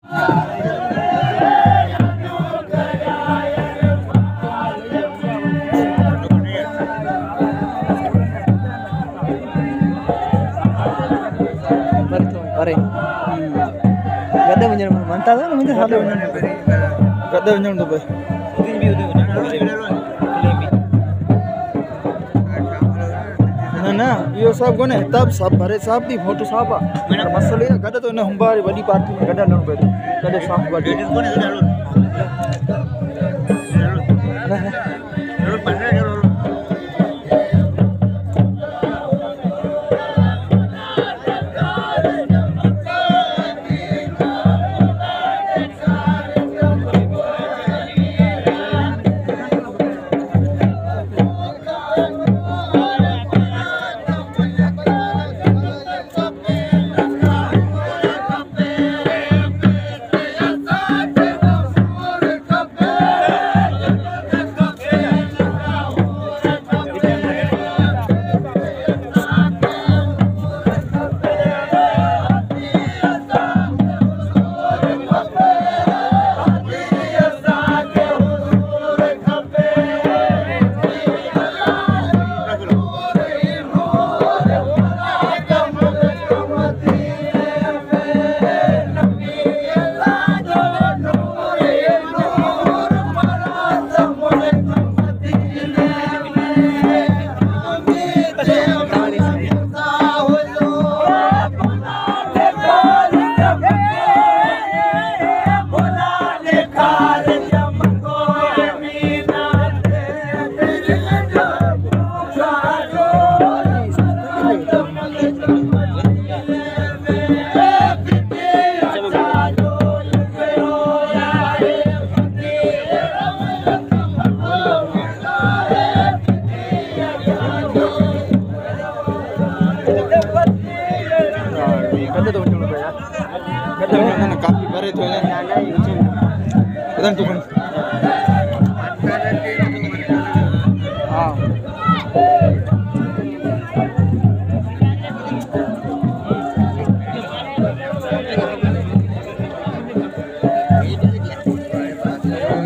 अरे गद्दे वञण मनता तो मुंहिंजे हाल गद्दे वञण थो पए न इहो सभु कोन्हे हितां बि सभु भरे साहब बि वोट साहब आहे मसइलो आहे गॾु तो हिन हुंबा वारी वॾी पार्टी में गॾु हलणो पए थो कॾहिं साहब काफी भरे तो हाँ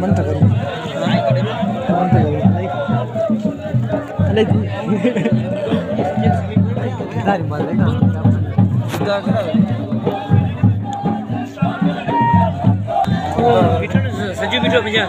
मन था करो सजू बिठो भैया